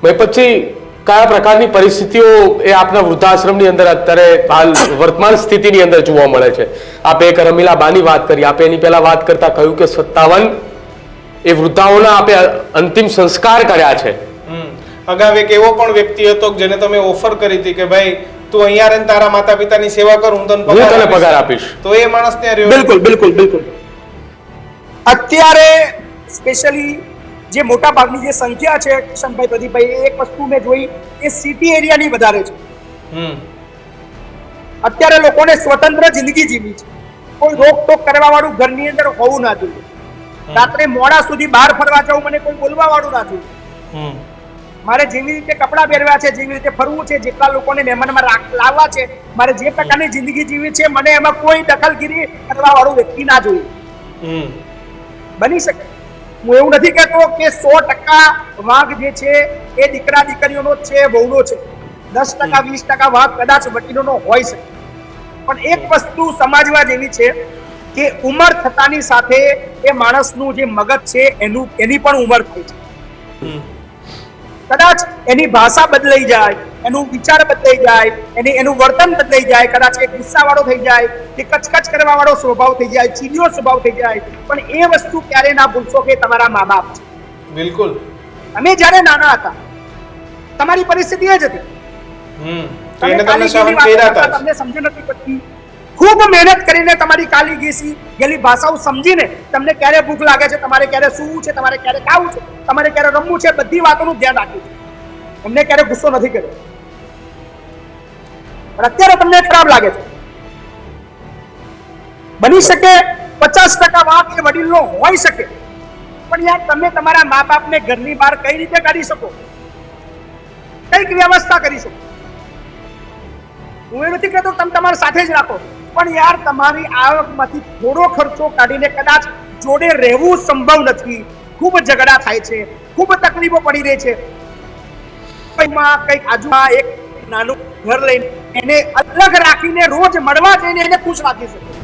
પછી કયા પ્રકારની પરિસ્થિતિઓ એ આપના વૃદ્ધાશ્રમની અંદર અત્યારે હાલ વર્તમાન સ્થિતિની અંદર જોવા મળે છે? આપે એક રમીલાબાની વાત કરી, આપે એની પહેલા વાત કરતા કહ્યું કે 57 એ વૃદ્ધાઓના આપે અંતિમ સંસ્કાર કર્યા છે. અગાઉ એક એવો પણ વ્યક્તિ હતો જેને તમે ઓફર કરી હતી કે ભાઈ તું અહીંયા રહીને તારા માતા પિતાની સેવા કર, હું તને પગાર આપીશ. તો એ માણસ ત્યાં રહ્યો. બિલકુલ બિલકુલ બિલકુલ. અત્યારે સ્પેશિયલી જે મોટા ભાગની જે સંખ્યા છે કિશનભાઈ, પ્રદીપભાઈ, એક વસ્તુ મેં જોઈ એ સિટી એરિયાની વધારે છે. અત્યારે લોકોને સ્વતંત્ર જિંદગી જીવી છે. કોઈ રોકટોક કરવા વાળું ઘરની અંદર હોવું ના જોઈએ. રાત્રે મોડા સુધી બહાર ફરવા જવું મને કોઈ બોલવા વાળું ના જોઈએ. મારે જેવી રીતે કપડાં પહેરવા છે, જેવી રીતે ફરવું છે, જેટલા લોકોને મહેમાનમાં લાવવા છે, મારે જે પ્રકારની જિંદગી જીવી છે, મને એમાં કોઈ દખલગીરી કરવા વાળું વ્યક્તિ ના જોઈએ. બની શકે. હું એવું નથી કહેતો કે 100% વાંક જે છે એ દીકરા દીકરીઓનો જ છે, વહુનો છે. 10% 20% વાંક કદાચ વકીલોનો હોય શકે. પણ એક વસ્તુ સમજવા જેવી છે કે ઉંમર થતાની સાથે એ માણસનું જે મગજ છે એની પણ ઉંમર થાય છે. કદાચ એની ભાષા બદલાઈ જાય, એનું વિચાર બદલાઈ જાય, એનું વર્તન બદલાઈ જાય, કદાચ એ ગુસ્સાવાળો થઈ જાય, કે કચકચ કરવા વાળો સ્વભાવ થઈ જાય, ચીડિયો સ્વભાવ થઈ જાય. પણ એ વસ્તુ ક્યારે ના ભૂલશો કે તમારા મા બાપ છે. બિલકુલ. તમે જ્યારે નાના હતા તમારી પરિસ્થિતિ એ જ હતી. તમને સમજ નથી પડતી. ખૂબ મહેનત કરીને તમારી કાલી ગયેલી ભાષાઓ સમજીને તમને ક્યારે ભૂખ લાગે છે, તમારે ક્યારે સૂવું છે, તમારે ક્યારે ખાવું છે, તમારે ક્યારે રમવું છે, બધી વાતોનું ધ્યાન રાખ્યું છે. તમને ક્યારે ગુસ્સો નથી કર્યો. પણ અત્યારે તમને ખરાબ લાગે છે. બની શકે 50% વાંક એ વડીલનો હોઈ શકે, પણ યાર તમે તમારા મા બાપને ઘરની બહાર કઈ રીતે કાઢી શકો? કઈક વ્યવસ્થા કરી શકો. હું એ નથી કહેતો તમે તમારા સાથે જ રાખો, પણ યાર તમારી આવકમાંથી થોડો ખર્ચો કાઢીને કદાચ જોડે રહેવું સંભવ નથી. ખૂબ ઝઘડા થાય છે, ખૂબ તકલીફો પડી રહી છે. કંઈક આજુમાં એક નાનું ઘર લઈને એને અલગ રાખીને રોજ મળવા જઈને એને ખુશ રાખી શકો.